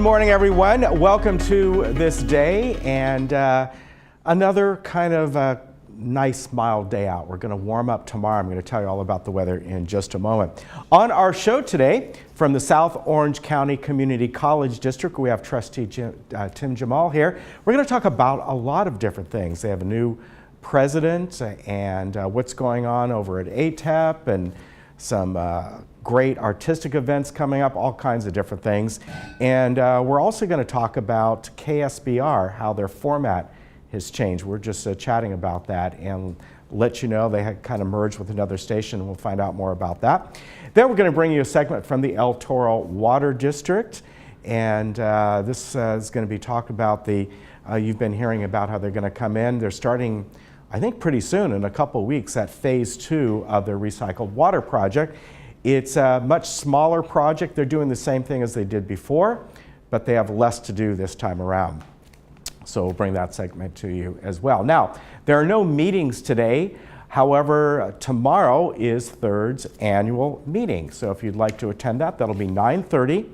morning, everyone. Welcome to This Day and another kind of nice, mild day out. We're going to warm up tomorrow. I'm going to tell you all about the weather in just a moment. On our show today, from the South Orange County Community College District, we have Trustee Tim Jamal here. We're going to talk about a lot of different things. They have a new president and what's going on over at ATEP and some great artistic events coming up, all kinds of different things. And we're also going to talk about KSBR, how their format has changed. We're just chatting about that and let you know they had kind of merged with another station, and we'll find out more about that. Then we're going to bring you a segment from the El Toro Water District, and this is going to be talk about the, you've been hearing about how they're going to come in. They're starting, I think pretty soon, in a couple weeks, at phase 2 of their recycled water project. It's a much smaller project. They're doing the same thing as they did before, but they have less to do this time around. So we'll bring that segment to you as well. Now, there are no meetings today. However, tomorrow is THIRD's annual meeting. So if you'd like to attend that, that'll be 9:30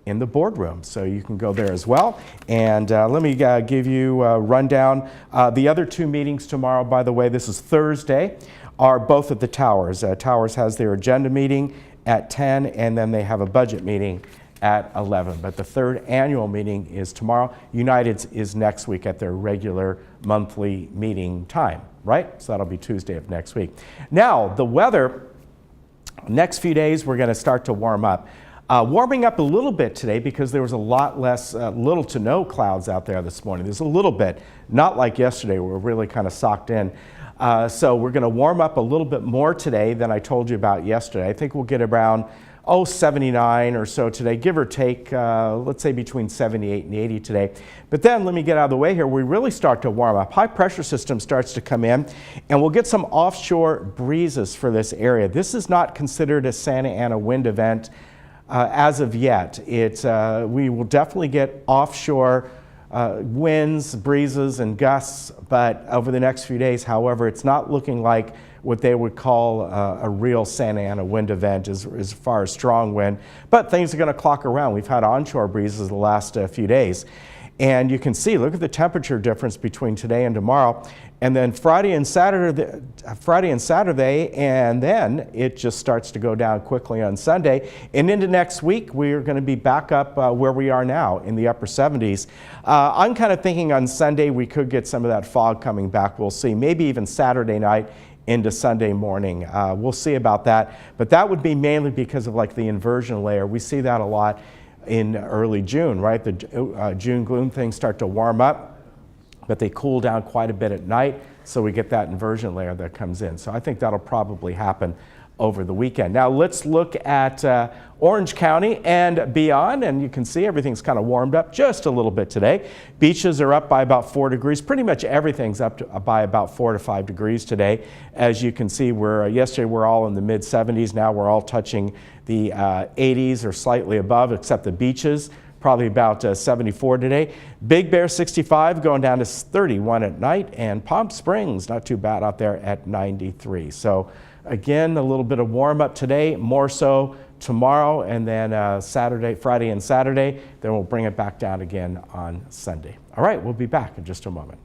in the boardroom. So you can go there as well. And let me give you a rundown. The other two meetings tomorrow, by the way, this is Thursday, are both at the Towers. Towers has their agenda meeting at 10, and then they have a budget meeting at 11. But the third annual meeting is tomorrow. United's is next week at their regular monthly meeting time, right? So that'll be Tuesday of next week. Now, the weather, next few days, we're going to start to warm up. Warming up a little bit today because there was a lot less, little to no clouds out there this morning. There's a little bit, not like yesterday, where we're really kind of socked in. So we're going to warm up a little bit more today than I told you about yesterday. I think we'll get around 79 or so today, give or take, let's say between 78 and 80 today. But then let me get out of the way here. We really start to warm up. High pressure system starts to come in, and we'll get some offshore breezes for this area. This is not considered a Santa Ana wind event as of yet. We will definitely get offshore winds, breezes, and gusts, but over the next few days, however, it's not looking like what they would call a real Santa Ana wind event as far as strong wind, but things are going to clock around. We've had onshore breezes the last few days, and you can see, look at the temperature difference between today and tomorrow, and then Friday and Saturday, and then it just starts to go down quickly on Sunday. And into next week, we're going to be back up where we are now in the upper 70s. I'm kind of thinking on Sunday we could get some of that fog coming back. We'll see, maybe even Saturday night into Sunday morning. We'll see about that, but that would be mainly because of like the inversion layer. We see that a lot in early June, right? The June gloom things start to warm up, but they cool down quite a bit at night, so we get that inversion layer that comes in. So I think that'll probably happen over the weekend. Now let's look at Orange County and beyond, and you can see everything's kind of warmed up just a little bit today. Beaches are up by about 4 degrees. Pretty much everything's up by about 4 to 5 degrees today. As you can see, yesterday we're all in the mid 70s. Now we're all touching the 80s or slightly above, except the beaches. Probably about 74 today. Big Bear 65 going down to 31 at night, and Palm Springs not too bad out there at 93. So again, a little bit of warm up today, more so tomorrow, and then Friday and Saturday. Then we'll bring it back down again on Sunday. All right, we'll be back in just a moment.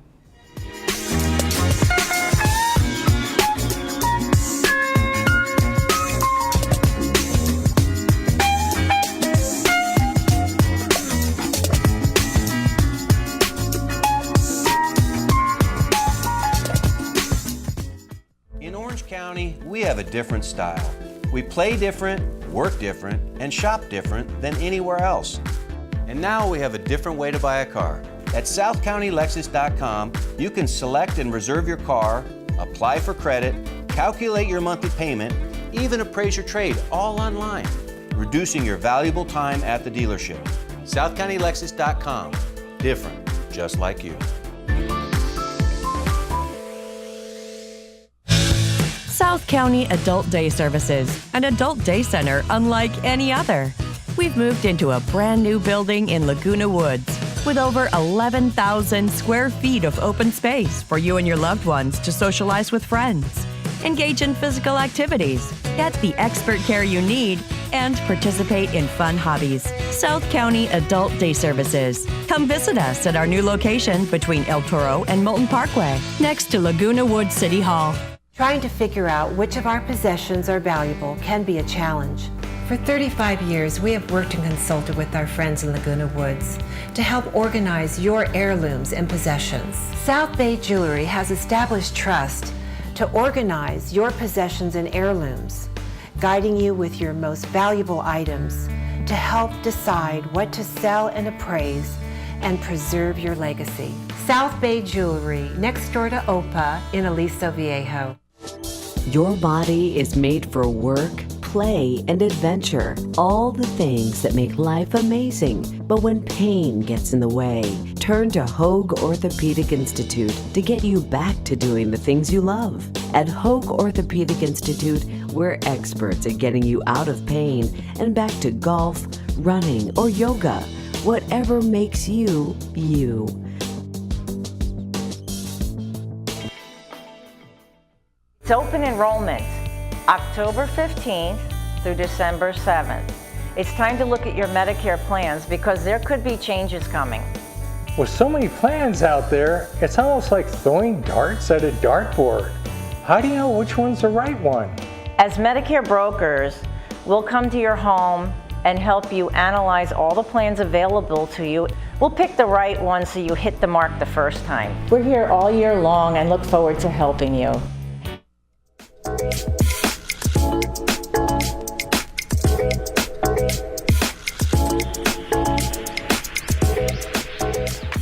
We have a different style. We play different, work different, and shop different than anywhere else. And now we have a different way to buy a car. At SouthCountyLexus.com, you can select and reserve your car, apply for credit, calculate your monthly payment, even appraise your trade, all online, reducing your valuable time at the dealership. SouthCountyLexus.com. Different, just like you. South County Adult Day Services, an adult day center unlike any other. We've moved into a brand new building in Laguna Woods with over 11,000 square feet of open space for you and your loved ones to socialize with friends, engage in physical activities, get the expert care you need, and participate in fun hobbies. South County Adult Day Services. Come visit us at our new location between El Toro and Moulton Parkway, next to Laguna Woods City Hall. Trying to figure out which of our possessions are valuable can be a challenge. For 35 years, we have worked and consulted with our friends in Laguna Woods to help organize your heirlooms and possessions. South Bay Jewelry has established trust to organize your possessions and heirlooms, guiding you with your most valuable items to help decide what to sell and appraise and preserve your legacy. South Bay Jewelry, next door to OPA in Aliso Viejo. Your body is made for work, play, and adventure. All the things that make life amazing. But when pain gets in the way, turn to Hoag Orthopedic Institute to get you back to doing the things you love. At Hoag Orthopedic Institute, we're experts at getting you out of pain and back to golf, running, or yoga. Whatever makes you, you. It's open enrollment, October 15th through December 7th. It's time to look at your Medicare plans because there could be changes coming. With so many plans out there, it's almost like throwing darts at a dartboard. How do you know which one's the right one? As Medicare brokers, we'll come to your home and help you analyze all the plans available to you. We'll pick the right one so you hit the mark the first time. We're here all year long and look forward to helping you.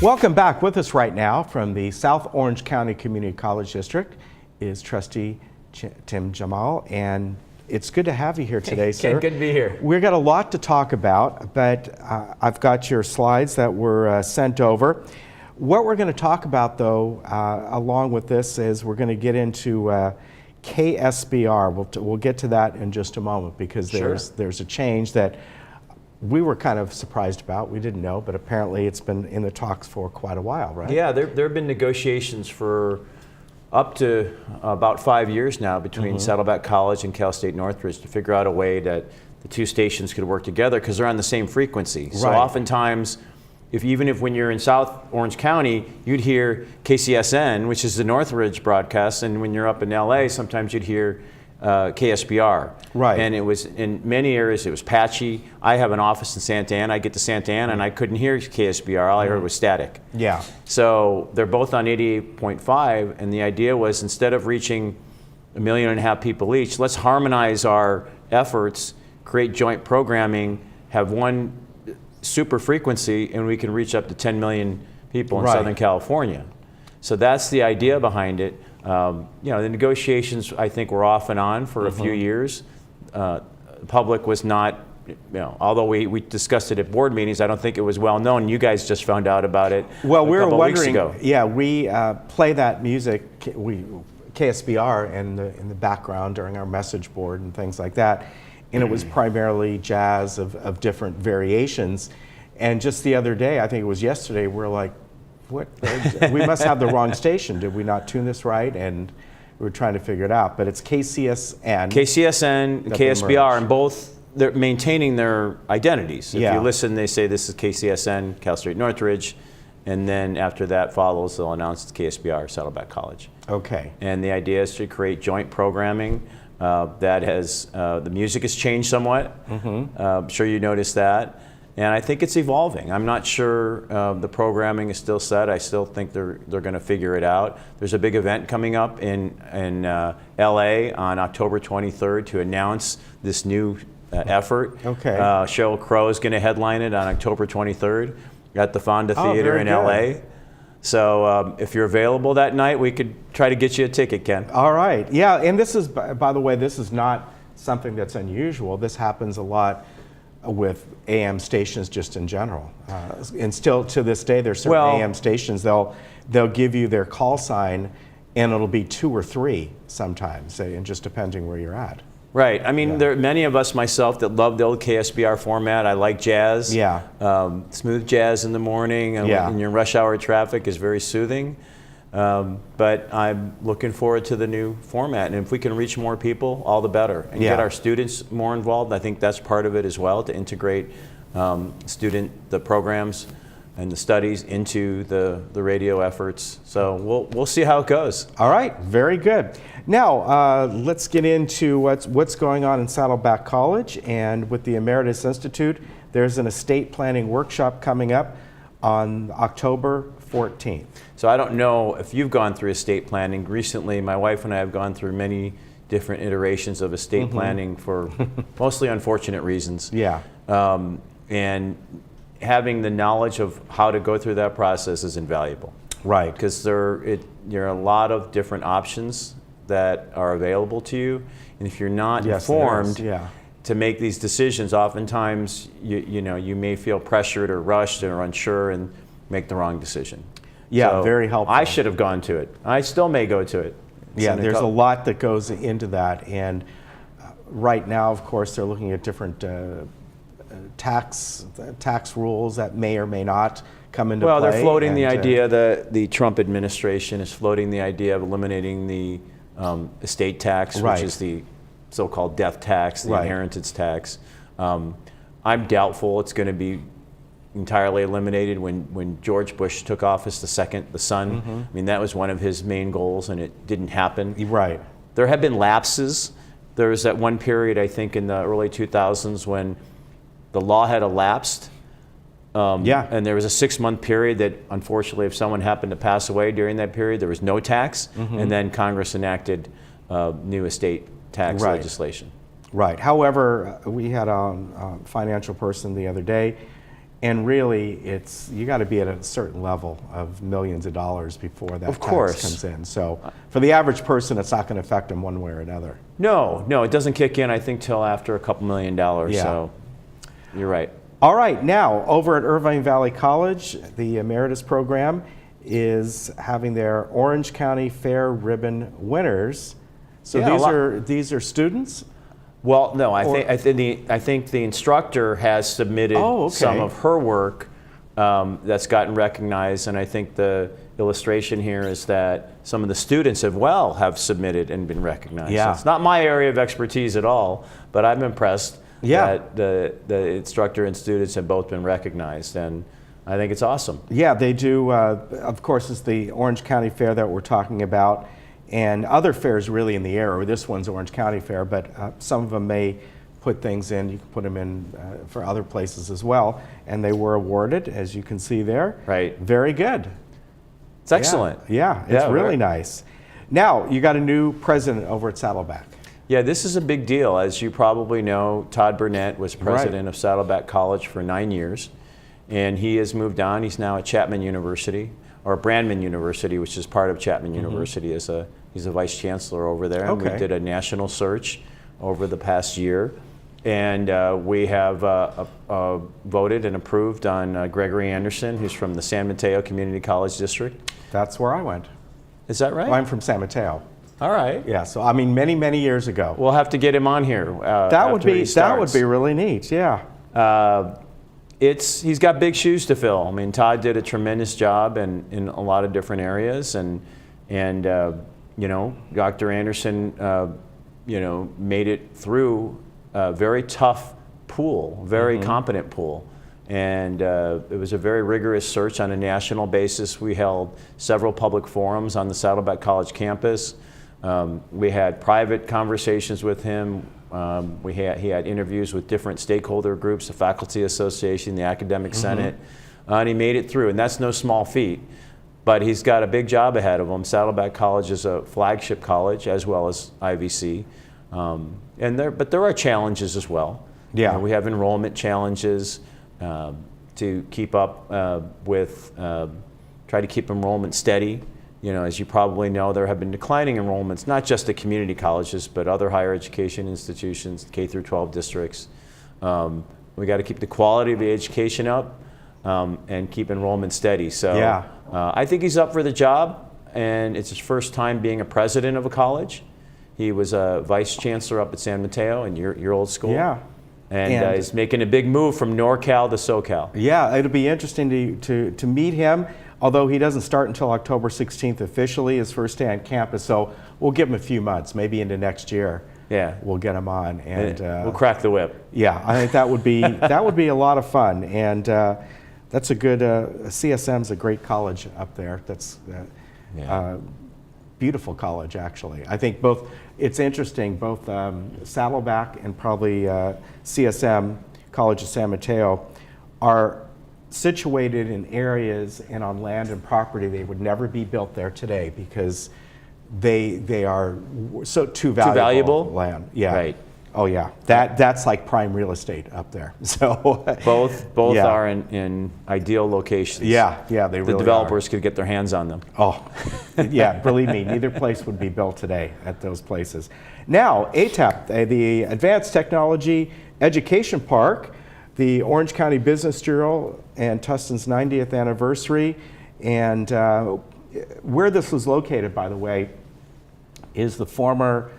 Welcome back. With us right now from the South Orange County Community College District is Trustee Tim Jamal, and it's good to have you here today, sir. Good to be here. We've got a lot to talk about, but I've got your slides that were sent over. What we're going to talk about, though, along with this, is we're going to get into KSBR. We'll get to that in just a moment because there's a change that we were kind of surprised about. We didn't know, but apparently it's been in the talks for quite a while, right? Yeah, there have been negotiations for up to about 5 years now between Saddleback College and Cal State Northridge to figure out a way that the two stations could work together because they're on the same frequency. So oftentimes, even if when you're in South Orange County, you'd hear KCSN, which is the Northridge broadcast, and when you're up in LA, sometimes you'd hear KSBR. Right. And it was, in many areas, it was patchy. I have an office in Santa Ana. I get to Santa Ana and I couldn't hear KSBR. All I heard was static. Yeah. So they're both on 88.5, and the idea was instead of reaching 1.5 million people each, let's harmonize our efforts, create joint programming, have one super frequency, and we can reach up to 10 million people in Southern California. So that's the idea behind it. The negotiations, I think, were off and on for a few years. The public was not, although we discussed it at board meetings, I don't think it was well known. You guys just found out about it a couple weeks ago. Yeah, we play that music, KSBR, in the background during our message board and things like that. And it was primarily jazz of different variations. And just the other day, I think it was yesterday, we're like, what? We must have the wrong station. Did we not tune this right? And we were trying to figure it out. But it's KCSN. KCSN and KSBR, and both, they're maintaining their identities. If you listen, they say this is KCSN, Cal State Northridge, and then after that follows, they'll announce it's KSBR, Saddleback College. Okay. And the idea is to create joint programming that has, the music has changed somewhat. I'm sure you noticed that. And I think it's evolving. I'm not sure the programming is still set. I still think they're going to figure it out. There's a big event coming up in LA on October 23rd to announce this new effort. Okay. Sheryl Crow is going to headline it on October 23rd at the Fonda Theater in LA. So if you're available that night, we could try to get you a ticket, Ken. All right. Yeah, and this is, by the way, this is not something that's unusual. This happens a lot with AM stations just in general. And still to this day, there's certain AM stations, they'll give you their call sign and it'll be 2 or 3 sometimes, and just depending where you're at. Right. I mean, there are many of us, myself, that love the old KSBR format. I like jazz. Yeah. Smooth jazz in the morning and your rush hour traffic is very soothing. But I'm looking forward to the new format, and if we can reach more people, all the better, and get our students more involved. I think that's part of it as well, to integrate the programs and the studies into the radio efforts. So we'll see how it goes. All right, very good. Now, let's get into what's going on in Saddleback College. And with the Emeritus Institute, there's an estate planning workshop coming up on October 14th. So I don't know if you've gone through estate planning. Recently, my wife and I have gone through many different iterations of estate planning for mostly unfortunate reasons. Yeah. And having the knowledge of how to go through that process is invaluable. Right. Because there are a lot of different options that are available to you. And if you're not informed to make these decisions, oftentimes you may feel pressured or rushed or unsure and make the wrong decision. Yeah, So very helpful. I should have gone to it. I still may go to it. Yeah, there's a lot that goes into that. And right now, of course, they're looking at different tax rules that may or may not come into play. Well, they're floating the idea that the Trump administration is floating the idea of eliminating the estate tax, which is the so-called death tax, the inheritance tax. I'm doubtful it's going to be entirely eliminated. When George Bush took office, the son, I mean, that was one of his main goals, and it didn't happen. Right. There have been lapses. There was that one period, I think, in the early 2000s when the law had elapsed. And there was a 6-month period that, unfortunately, if someone happened to pass away during that period, there was no tax, and then Congress enacted new estate tax legislation. Right. However, we had a financial person the other day, and really, you got to be at a certain level of millions of dollars before that tax comes in. So for the average person, it's not going to affect them one way or another. No, it doesn't kick in, I think, till after a couple $1 million. Yeah. So you're right. All right, now over at Irvine Valley College, the Emeritus program is having their Orange County Fair Ribbon winners. So these are students? Well, no, I think the instructor has submitted some of her work that's gotten recognized, and I think the illustration here is that some of the students have submitted and been recognized. Yeah. So it's not my area of expertise at all, but I'm impressed that the instructor and students have both been recognized, and I think it's awesome. Yeah, they do. Of course, it's the Orange County Fair that we're talking about, and other fairs really in the area. This one's Orange County Fair, but some of them may put things in. You can put them in for other places as well, and they were awarded, as you can see there. Right. Very good. It's excellent. Yeah, it's really nice. Now, you got a new president over at Saddleback. Yeah, this is a big deal. As you probably know, Todd Burnett was president of Saddleback College for 9 years, and he has moved on. He's now at Chapman University, or Brandman University, which is part of Chapman University. He's a vice chancellor over there. And we did a national search over the past year, and we have voted and approved on Gregory Anderson, who's from the San Mateo Community College District. That's where I went. Is that right? Well, I'm from San Mateo. All right. Yeah, so I mean, many years ago. We'll have to get him on here. That would be really neat. Yeah. He's got big shoes to fill. I mean, Todd did a tremendous job in a lot of different areas, and Dr. Anderson, made it through a very tough pool, very competent pool. And it was a very rigorous search on a national basis. We held several public forums on the Saddleback College campus. We had private conversations with him. He had interviews with different stakeholder groups, the Faculty Association, the Academic Senate, and he made it through. And that's no small feat, but he's got a big job ahead of him. Saddleback College is a flagship college, as well as IVC. But there are challenges as well. Yeah. We have enrollment challenges to keep up try to keep enrollment steady. As you probably know, there have been declining enrollments, not just at community colleges, but other higher education institutions, K through 12 districts. We got to keep the quality of the education up and keep enrollment steady. So I think he's up for the job, and it's his first time being a president of a college. He was a vice chancellor up at San Mateo in your old school. Yeah. And he's making a big move from NorCal to SoCal. Yeah, it'll be interesting to meet him, although he doesn't start until October 16th officially, his first day on campus. So we'll give him a few months, maybe into next year. Yeah. we'll get them on, and We'll crack the whip. yeah, I think that would be a lot of fun, and that's a good. CSM's a great college up there. That's beautiful college, actually. I think both. It's interesting. Both Saddleback and probably CSM, College of San Mateo, are situated in areas and on land and property they would never be built there today because they are so too valuable land. Yeah. Right. Oh yeah. That's like prime real estate up there. So Both yeah. are in ideal locations. Yeah, they really The developers could get their hands on them. are. Oh, yeah. Believe me, neither place would be built today at those places. Now, ATEP, the Advanced Technology Education Park, the Orange County Business Journal and Tustin's 90th anniversary, and where this was located, by the way, is the former.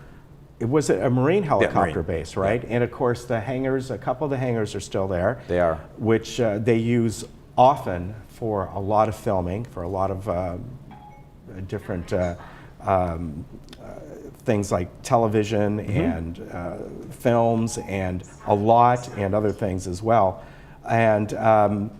It was a Marine helicopter base, right? Yeah. And of course, the hangars, a couple of the hangars are still there. They are. Which they use often for a lot of filming, for a lot of different things like television and films and a lot and other things as well. And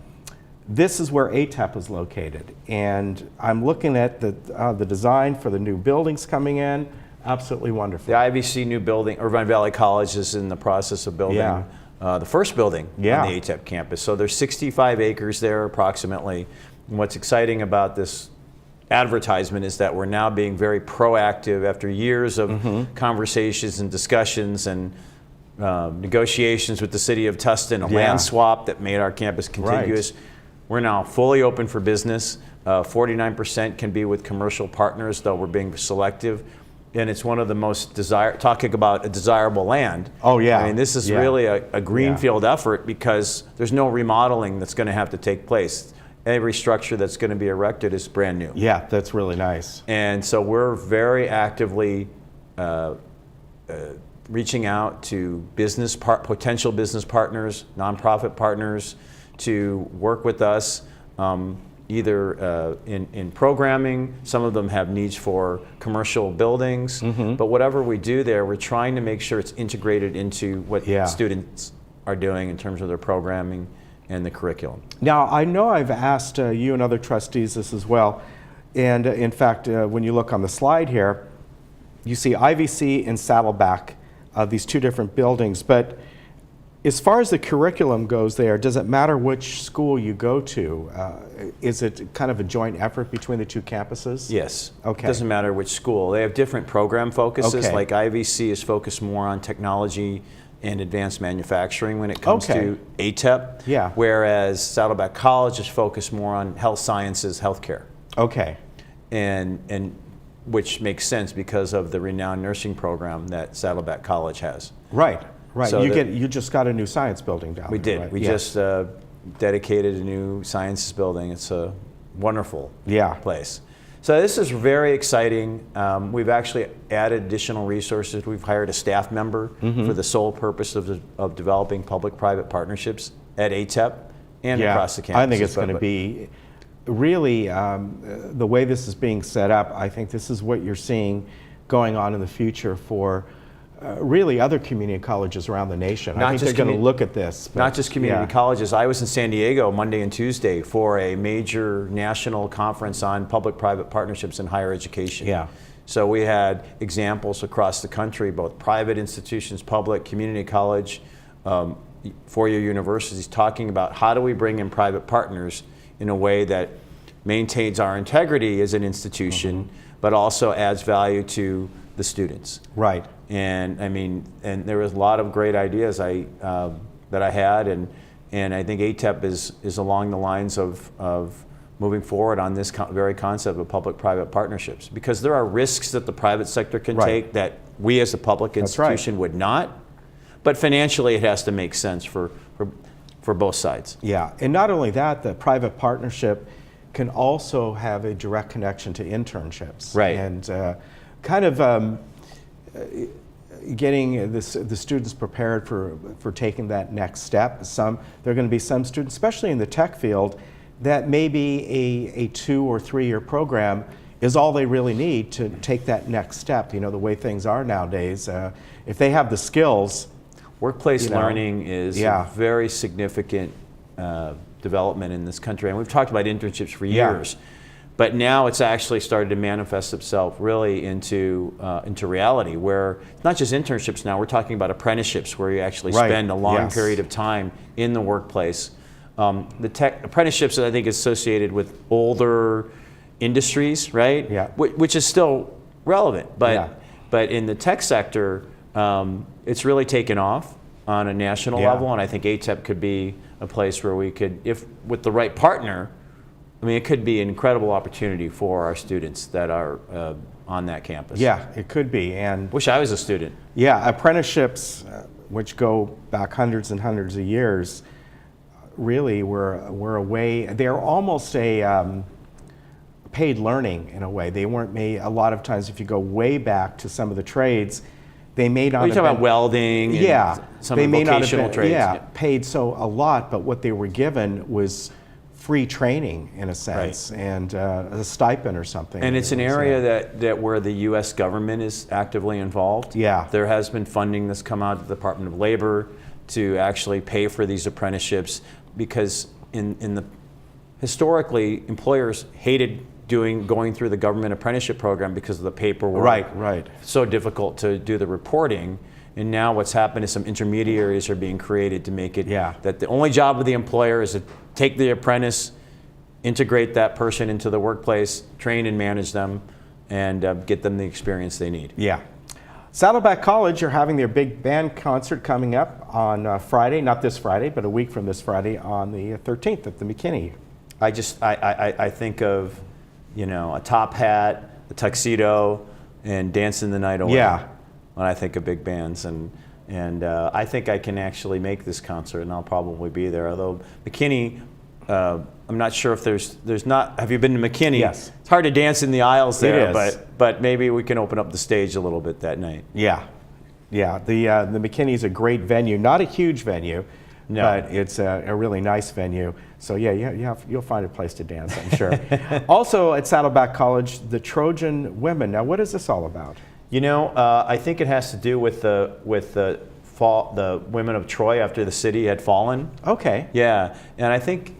this is where ATEP is located. And I'm looking at the design for the new buildings coming in. Absolutely wonderful. The IVC new building, Irvine Valley College is in the process of building the first building on the ATEP campus. So there's 65 acres there approximately. And what's exciting about this advertisement is that we're now being very proactive after years of conversations and discussions and negotiations with the city of Tustin, a land swap that made our campus contiguous. Right. We're now fully open for business. 49% can be with commercial partners, though we're being selective. And it's one of the most talking about a desirable land. Oh yeah. I mean, this is really a greenfield effort because there's no remodeling that's going to have to take place. Every structure that's going to be erected is brand new. Yeah, that's really nice. And so we're very actively reaching out to potential business partners, nonprofit partners, to work with us. Either in programming, some of them have needs for commercial buildings, but whatever we do there, we're trying to make sure it's integrated into what students are doing in terms of their programming and the curriculum. Now, I know I've asked you and other trustees this as well, and in fact, when you look on the slide here, you see IVC and Saddleback, these two different buildings, but as far as the curriculum goes there, does it matter which school you go to? Is it kind of a joint effort between the two campuses? Yes. Okay. It doesn't matter which school. They have different program focuses. Okay. Like IVC is focused more on technology and advanced manufacturing when it comes to ATEP. Yeah. Whereas Saddleback College is focused more on health sciences, healthcare. Okay. And which makes sense because of the renowned nursing program that Saddleback College has. Right. Right. So you just got a new science building down there. We did. Right? We just dedicated a new sciences building. It's a wonderful place. So this is very exciting. We've actually added additional resources. We've hired a staff member for the sole purpose of developing public-private partnerships at ATEP and across the campus. I think it's going to be really the way this is being set up. I think this is what you're seeing going on in the future for really other community colleges around the nation. I think they're going to look at this. But not just community colleges. I was in San Diego Monday and Tuesday for a major national conference on public-private partnerships in higher education. Yeah. So we had examples across the country, both private institutions, public, community college, four-year universities, talking about how do we bring in private partners in a way that maintains our integrity as an institution, but also adds value to the students. Right. And I mean, and there was a lot of great ideas that I had, and I think ATEP is along the lines of moving forward on this very concept of public-private partnerships, because there are risks that the private sector can take that we as a public institution would not, but financially it has to make sense for both sides. Yeah, and not only that, the private partnership can also have a direct connection to internships. Right. And kind of getting the students prepared for taking that next step. There are going to be some students, especially in the tech field, that may be a 2 or 3 year program is all they really need to take that next step. You know, the way things are nowadays, if they have the skills. Workplace learning is a very significant development in this country. And we've talked about internships for years. But now it's actually started to manifest itself really into reality, where it's not just internships now, we're talking about apprenticeships where you actually spend a long period of time in the workplace. The tech apprenticeships, I think, is associated with older industries, right? Yeah. Which is still relevant, but in the tech sector, it's really taken off on a national level, and I think ATEP could be a place where we could, if with the right partner, I mean, it could be an incredible opportunity for our students that are on that campus. Yeah, it could be. And wish I was a student. Yeah, apprenticeships, which go back hundreds and hundreds of years, really were a way. They're almost a paid learning in a way. They weren't made. A lot of times, if you go way back to some of the trades, they may not. Are you talking about welding? And some they of the may not vocational have been, trades. Paid so a lot, but what they were given was free training in a sense, and a stipend or something. And it's an area that where the U.S. government is actively involved. Yeah. There has been funding that's come out of the Department of Labor to actually pay for these apprenticeships, because historically employers hated going through the government apprenticeship program because of the paperwork. Right. So difficult to do the reporting. And now what's happened is some intermediaries are being created to make it that the only job of the employer is to take the apprentice, integrate that person into the workplace, train and manage them, and get them the experience they need. Yeah. Saddleback College are having their big band concert coming up on Friday, not this Friday, but a week from this Friday on the 13th at the McKinney. I think of, a top hat, a tuxedo, and dancing the night away. Yeah. When I think of big bands, and I think I can actually make this concert, and I'll probably be there. Although McKinney, I'm not sure if there's not. Have you been to McKinney? Yes. It's hard to dance in the aisles there, It is. but maybe we can open up the stage a little bit that night. Yeah. The McKinney is a great venue, not a huge venue, but it's a really nice venue. So you'll find a place to dance, I'm sure. Also at Saddleback College, the Trojan Women. Now, what is this all about? I think it has to do with the women of Troy after the city had fallen. Okay. Yeah, and I think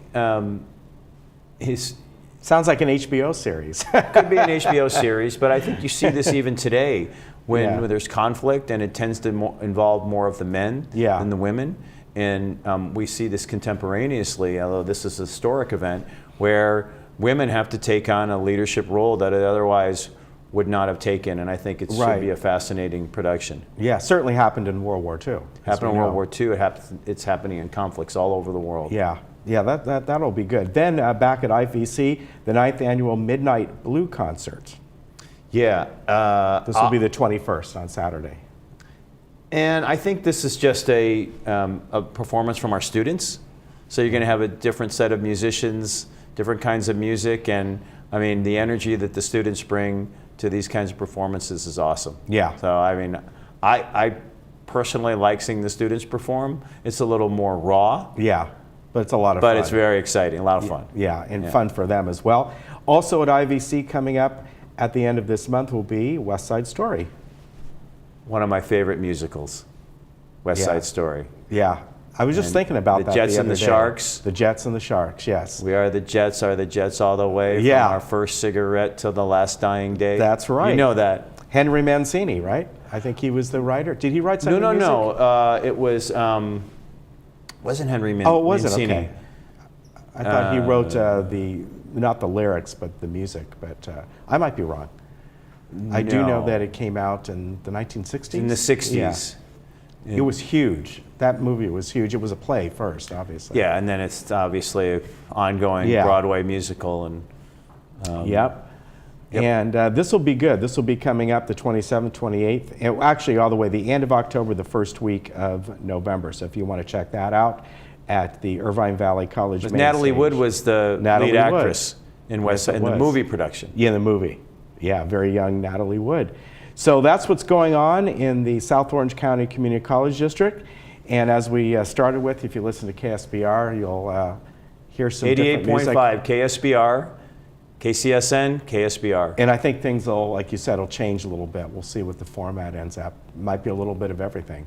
sounds like an HBO series. Could be an HBO series, but I think you see this even today when there's conflict, and it tends to involve more of the men than the women. And we see this contemporaneously, although this is a historic event, where women have to take on a leadership role that otherwise would not have taken, and I think it should be a fascinating production. Yeah, certainly happened in World War II. Happened in World War II. It's happening in conflicts all over the world. Yeah, that'll be good. Then back at IVC, the 9th annual Midnight Blue Concert. Yeah. This will be the 21st on Saturday. And I think this is just a performance from our students. So you're going to have a different set of musicians, different kinds of music, and I mean the energy that the students bring to these kinds of performances is awesome. Yeah. So I mean, I personally like seeing the students perform. It's a little more raw. Yeah, but it's a lot of fun. But it's very exciting, a lot of fun. Yeah, and fun for them as well. Also at IVC coming up at the end of this month will be West Side Story. One of my favorite musicals, West Side Story. Yeah. I was just thinking about that the Jets and the Sharks. The Jets and the Sharks, yes. We are the Jets all the way from our first cigarette till the last dying day. That's right. You know that. Henry Mancini, right? I think he was the writer. Did he write some of the music? No. It was, wasn't Henry Mancini. Oh, it wasn't? Okay. I thought he wrote not the lyrics, but the music, but I might be wrong. I do know that it came out in the 1960s. In the 60s. Yeah. It was huge. That movie was huge. It was a play first, obviously. Yeah, and then it's obviously an ongoing Broadway musical. And Yep. And this will be good. This will be coming up the 27th, 28th, and actually all the way the end of October, the first week of November. So if you want to check that out at the Irvine Valley College main Natalie stage. Wood was the lead actress in West Side, in the movie production. Yeah, the movie. Yeah, very young Natalie Wood. So that's what's going on in the South Orange County Community College District. And as we started with, if you listen to KSBR, you'll hear some different music. 88.5 KSBR. KCSN, KSBR. And I think things will, like you said, will change a little bit. We'll see what the format ends up. Might be a little bit of everything.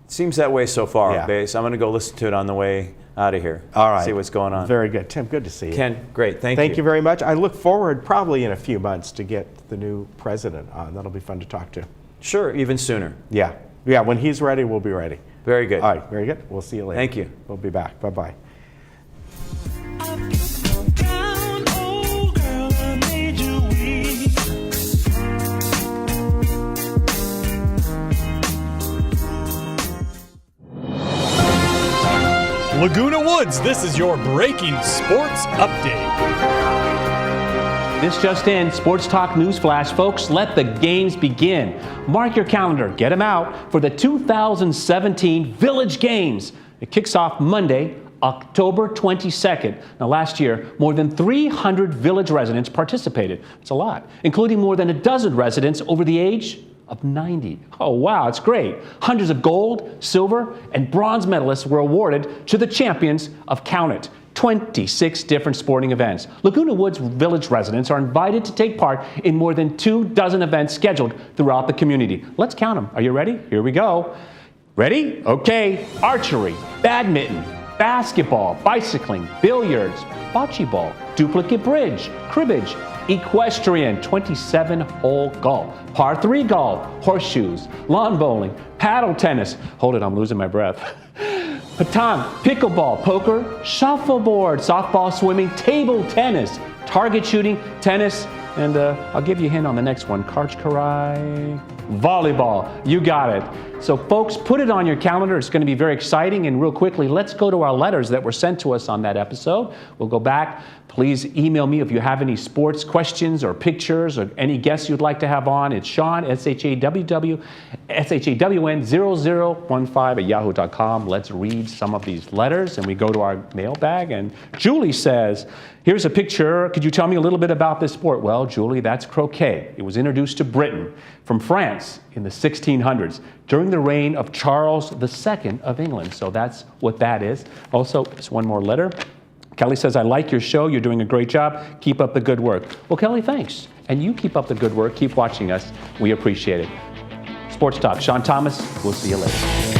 Seems that way so far, Yeah. Base. I'm going to go listen to it on the way out of here. All right. See what's going on. Very good. Tim, good to see you. Ken, great. Thank you. Thank you very much. I look forward probably in a few months to get the new president on. That'll be fun to talk to. Sure, even sooner. Yeah. Yeah, when he's ready, we'll be ready. Very good. All right, very good. We'll see you later. Thank you. We'll be back. Bye-bye. Laguna Woods, this is your breaking sports update. This just in, Sports Talk News Flash, folks, let the games begin. Mark your calendar, get them out for the 2017 Village Games. It kicks off Monday, October 22nd. Now last year, more than 300 Village residents participated. It's a lot, including more than a dozen residents over the age of 90. Oh wow, it's great. Hundreds of gold, silver, and bronze medalists were awarded to the champions of, count it, 26 different sporting events. Laguna Woods Village residents are invited to take part in more than 24 events scheduled throughout the community. Let's count them. Are you ready? Here we go. Ready? Okay. Archery, badminton, basketball, bicycling, billiards, bocce ball, duplicate bridge, cribbage, equestrian, 27-hole golf, par 3 golf, horseshoes, lawn bowling, paddle tennis. Hold it, I'm losing my breath. Petanque, pickleball, poker, shuffleboard, softball, swimming, table tennis, target shooting, tennis, and I'll give you a hint on the next one, karch-karai, volleyball. You got it. So folks, put it on your calendar. It's going to be very exciting. And real quickly, let's go to our letters that were sent to us on that episode. We'll go back. Please email me if you have any sports questions or pictures or any guests you'd like to have on. It's Sean, SHAWN 0015 at yahoo.com. Let's read some of these letters. And we go to our mailbag. And Julie says, here's a picture. Could you tell me a little bit about this sport? Well, Julie, that's croquet. It was introduced to Britain from France in the 1600s during the reign of Charles II of England. So that's what that is. Also, just one more letter. Kelly says, I like your show. You're doing a great job. Keep up the good work. Well, Kelly, thanks. And you keep up the good work. Keep watching us. We appreciate it. Sports Talk, Sean Thomas. We'll see you later.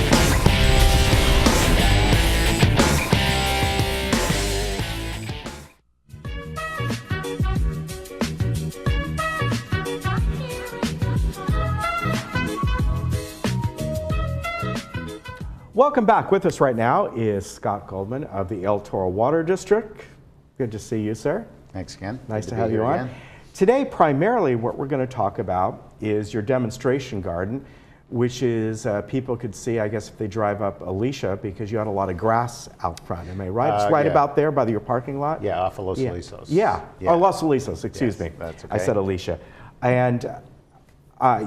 Welcome back. With us right now is Scott Goldman of the El Toro Water District. Good to see you, sir. Thanks again. Nice Good to be have you here on. again. Today, primarily what we're going to talk about is your demonstration garden, which is people could see, I guess, if they drive up Alicia, because you had a lot of grass out front. Am I right? It's right yeah. about there by your parking lot? Yeah, off of Los Alisos. Yeah. Yeah. Oh, Los Alisos, excuse Yes, me. that's I okay. said Alicia. And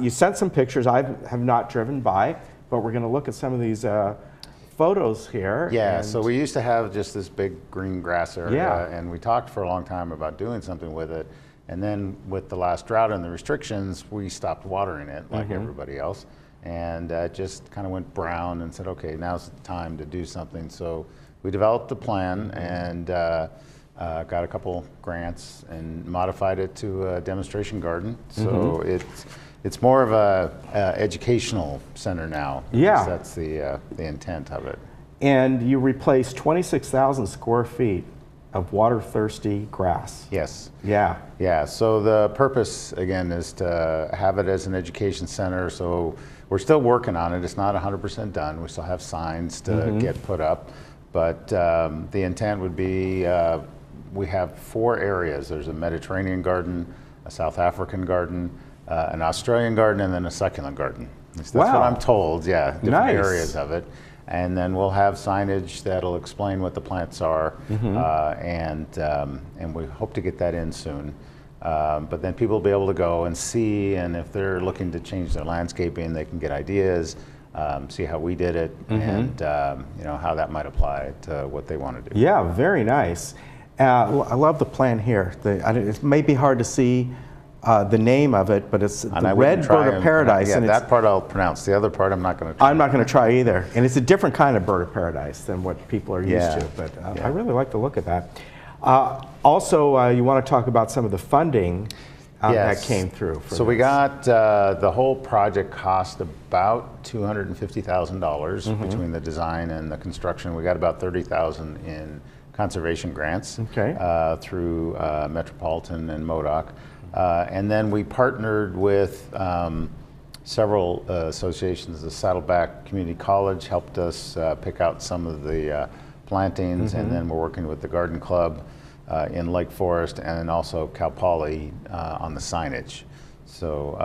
you sent some pictures. I have not driven by, but we're going to look at some of these photos here. Yeah, and so we used to have just this big green grass area, Yeah. and we talked for a long time about doing something with it. And then with the last drought and the restrictions, we stopped watering it like everybody else. And just kind of went brown and said, okay, now's the time to do something. So we developed a plan and got a couple grants and modified it to a demonstration garden. So it's more of a educational center now. Yeah. That's the intent of it. And you replaced 26,000 square feet of water-thirsty grass. Yes. Yeah. Yeah, so the purpose, again, is to have it as an education center. So we're still working on it. It's not 100% done. We still have signs to get put up. But the intent would be, we have 4 areas. There's a Mediterranean garden, a South African garden, an Australian garden, and then a succulent garden. That's what I'm told, yeah, different Nice. areas of it. And then we'll have signage that'll explain what the plants are, and we hope to get that in soon. But then people will be able to go and see, and if they're looking to change their landscaping, they can get ideas, see how we did it, and you know, how that might apply to what they want to do. Yeah, very nice. I love the plan here. It may be hard to see the name of it, but it's the Red Bird of Paradise. Yeah, and that part I'll pronounce. The other part I'm not going to try. I'm not going to try either. And it's a different kind of bird of paradise than what people are used Yeah. to. But Yeah. I really like the look of that. Also, you want to talk about some of the funding that Yes. came through. For So we this. got the whole project cost about $250,000 between the design and the construction. We got about $30,000 in conservation grants Okay. through Metropolitan and MODOC. And then we partnered with several associations. The Saddleback Community College helped us pick out some of the plantings, and then we're working with the Garden Club in Lake Forest, and also Cal Poly on the signage. So,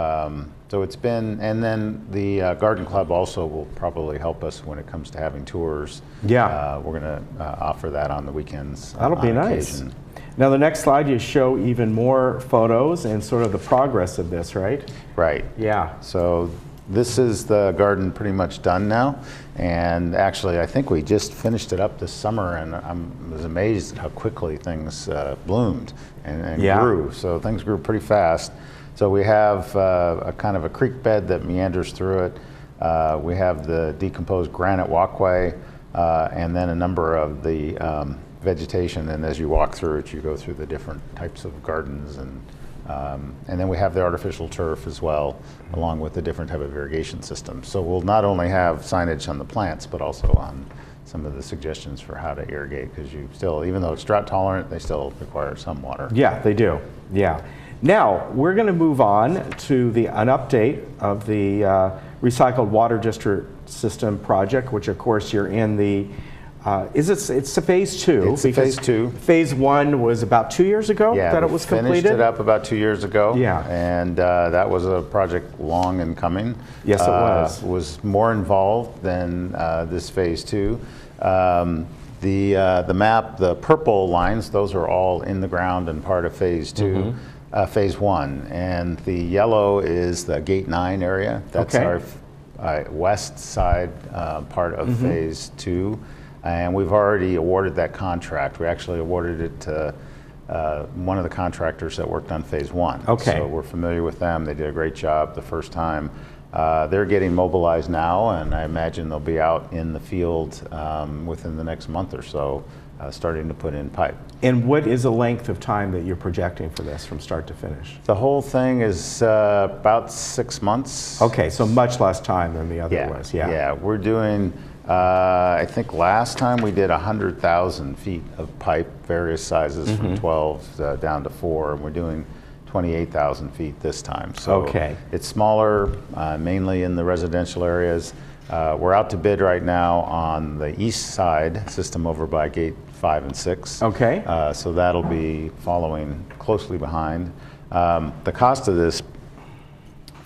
so it's been, and then the Garden Club also will probably help us when it comes to having tours. Yeah. We're going to offer that on the weekends. That'll be on nice. occasion. Now, the next slide, you show even more photos and sort of the progress of this, right? Right. Yeah. So this is the garden pretty much done now. And actually, I think we just finished it up this summer, and I was amazed at how quickly things bloomed and Yeah. grew. So things grew pretty fast. So we have a kind of a creek bed that meanders through it. We have the decomposed granite walkway, and then a number of the vegetation. And as you walk through it, you go through the different types of gardens, and then we have the artificial turf as well, along with the different type of irrigation systems. So we'll not only have signage on the plants, but also on some of the suggestions for how to irrigate, because you still, even though it's drought tolerant, they still require some water. Yeah, they do. Yeah. Now, we're going to move on to an update of the recycled water district system project, which of course you're in the, it's a phase 2. It's a because phase 2. Phase 1 was about 2 years ago that it was finished completed? it up about 2 years ago. Yeah. And that was a project long in coming. Yes, it was. Was more involved than this phase 2. The map, the purple lines, those are all in the ground and part of phase 2. Phase 1, and the yellow is the Gate 9 area. That's Okay. our west side part of phase 2, and we've already awarded that contract. We actually awarded it to one of the contractors that worked on phase 1. Okay. So we're familiar with them. They did a great job the first time. They're getting mobilized now, and I imagine they'll be out in the field within the next month or so, starting to put in pipe. And what is the length of time that you're projecting for this from start to finish? The whole thing is about 6 months. Okay, so much less time than the other was. Yeah. Yeah, we're doing, I think last time we did 100,000 feet of pipe, various sizes from 12 down to 4, and we're doing 28,000 feet this time. So Okay. it's smaller, mainly in the residential areas. We're out to bid right now on the east side system over by Gate 5 and 6. Okay. So that'll be following closely behind. The cost of this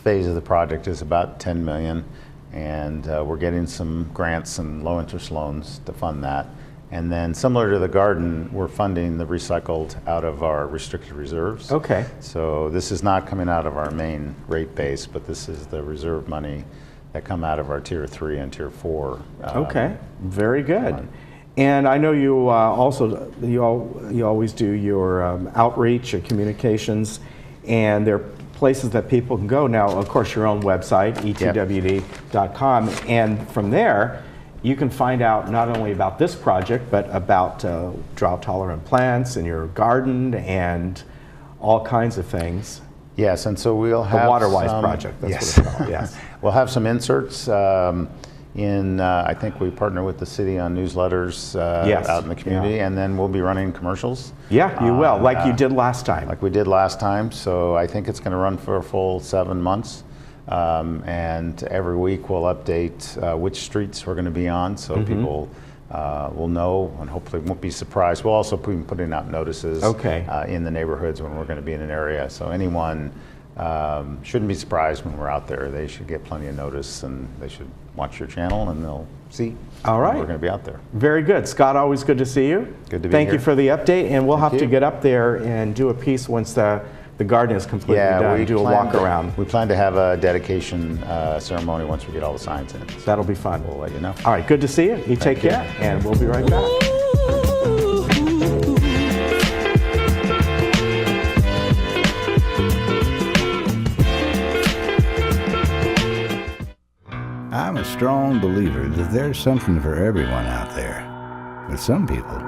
phase of the project is about $10 million, and we're getting some grants and low interest loans to fund that. And then similar to the garden, we're funding the recycled out of our restricted reserves. Okay. So this is not coming out of our main rate base, but this is the reserve money that come out of our Tier 3 and Tier 4. Okay, very good. And I know you also, you always do your outreach, your communications, and there are places that people can go. Now, of course, your own website, etwd.com, and from there, you can find out not only about this project, but about drought-tolerant plants in your garden and all kinds of things. Yes, and so we'll have The Waterwise some, project, that's yes. what it's called, yes. We'll have some inserts I think we partner with the city on newsletters Yes. out in the community, Yeah. and then we'll be running commercials. Yeah, you will, like you did last time. Like we did last time, so I think it's going to run for a full 7 months. And every week we'll update which streets we're going to be on, so people will know and hopefully won't be surprised. We'll also be putting out notices in the neighborhoods when we're going to be in an area, so anyone shouldn't be surprised when we're out there. They should get plenty of notice, and they should watch your channel, and they'll see All right. we're going to be out there. Very good. Scott, always good to see you. Good to be Thank here. you for the update, and we'll Thank have to you. get up there and do a piece once the garden is completely done, do a walk around. We plan to have a dedication ceremony once we get all the signs in. So That'll be fun. we'll let you know. All right, good to see you. You take care, and we'll be right back. I'm a strong believer that there's something for everyone out there. But some people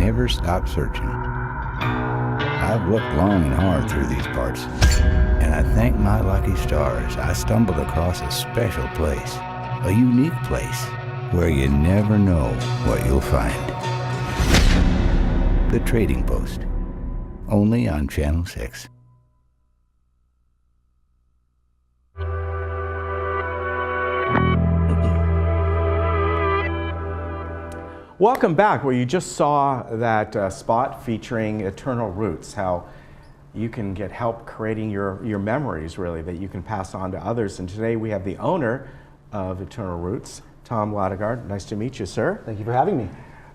never stop searching. I've looked long and hard through these parts, and I thank my lucky stars I stumbled across a special place, a unique place, where you never know what you'll find. The Trading Post, only on Channel 6. Welcome back. Well, you just saw that spot featuring Eternal Roots, how you can get help creating your memories, really, that you can pass on to others. And today we have the owner of Eternal Roots, Tom Ladegard. Nice to meet you, sir. Thank you for having me.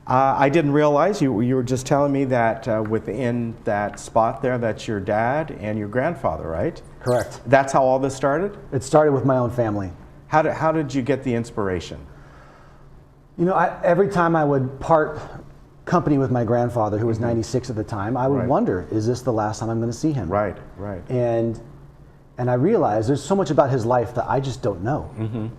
I didn't realize, you were just telling me that within that spot there, that's your dad and your grandfather, right? Correct. That's how all this started? It started with my own family. How did you get the inspiration? You know, every time I would part company with my grandfather, who was 96 at the time, I would wonder, is this the last time I'm going to see him? Right, right. And I realized there's so much about his life that I just don't know.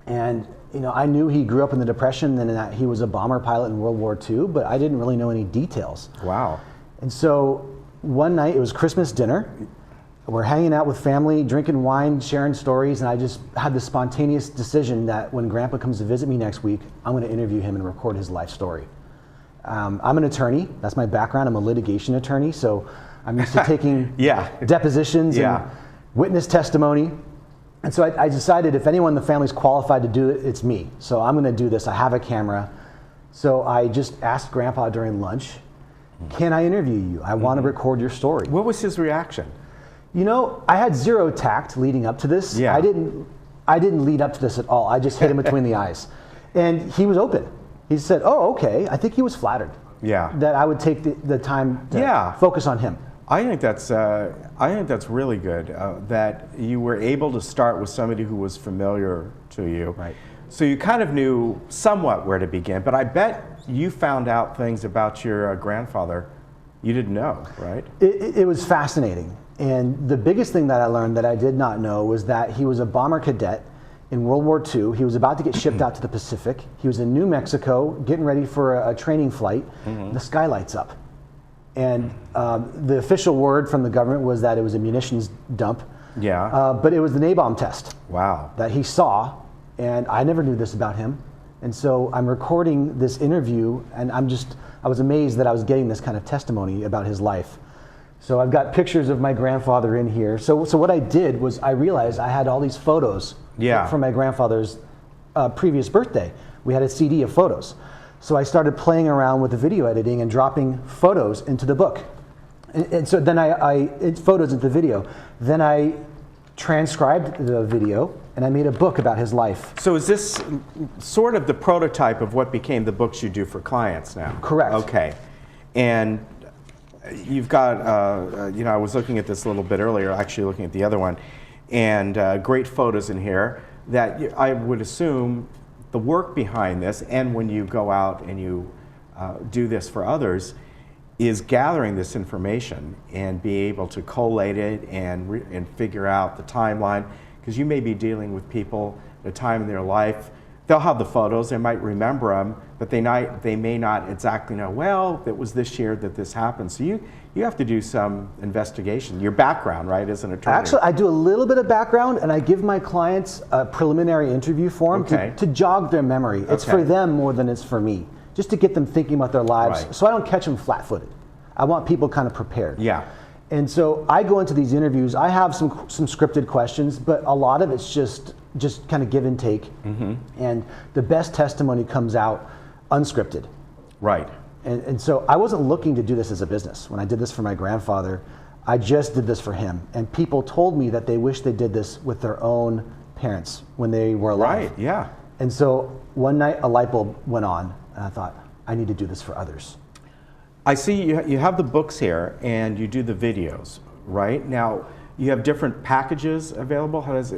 And you know, I knew he grew up in the Depression and that he was a bomber pilot in World War II, but I didn't really know any details. Wow. And so one night, it was Christmas dinner. We're hanging out with family, drinking wine, sharing stories, and I just had the spontaneous decision that when Grandpa comes to visit me next week, I'm going to interview him and record his life story. I'm an attorney. That's my background. I'm a litigation attorney, so I'm used to taking depositions and witness testimony. And so I decided if anyone in the family's qualified to do it, it's me. So I'm going to do this. I have a camera. So I just asked Grandpa during lunch, can I interview you? I want to record your story. What was his reaction? You know, I had zero tact leading up to this. Yeah. I didn't lead up to this at all. I just hit him between the eyes. And he was open. He said, oh, okay. I think he was flattered. Yeah. That I would take the time to focus on him. I think that's really good that you were able to start with somebody who was familiar to you. Right. So you kind of knew somewhat where to begin, but I bet you found out things about your grandfather you didn't know, right? It was fascinating. And the biggest thing that I learned that I did not know was that he was a bomber cadet in World War II. He was about to get shipped out to the Pacific. He was in New Mexico getting ready for a training flight. The sky lights up. And the official word from the government was that it was a munitions dump. Yeah. But it was the napalm test. Wow. That he saw, and I never knew this about him. And so I'm recording this interview, and I was amazed that I was getting this kind of testimony about his life. So I've got pictures of my grandfather in here. So what I did was I realized I had all these photos from my grandfather's previous birthday. We had a CD of photos. So I started playing around with the video editing and dropping photos into the book. And so then it's photos into the video. Then I transcribed the video and I made a book about his life. So is this sort of the prototype of what became the books you do for clients now? Correct. Okay. And you've got, you know, I was looking at this a little bit earlier, actually looking at the other one, and great photos in here that I would assume the work behind this, and when you go out and you do this for others, is gathering this information and be able to collate it and figure out the timeline, because you may be dealing with people at a time in their life. They'll have the photos, they might remember them, but they may not exactly know, well, it was this year that this happened. So you have to do some investigation. Your background, right, as an attorney. Actually, I do a little bit of background, and I give my clients a preliminary interview form to jog their memory. It's for them more than it's for me, just to get them thinking about their lives, so I don't catch them flat-footed. I want people kind of prepared. Yeah. And so I go into these interviews, I have some scripted questions, but a lot of it's just kind of give and take. And the best testimony comes out unscripted. Right. And so I wasn't looking to do this as a business. When I did this for my grandfather, I just did this for him. And people told me that they wish they did this with their own parents when they were alive. Right, yeah. And so one night a light bulb went on, and I thought, I need to do this for others. I see you have the books here and you do the videos, right? Now, you have different packages available. How does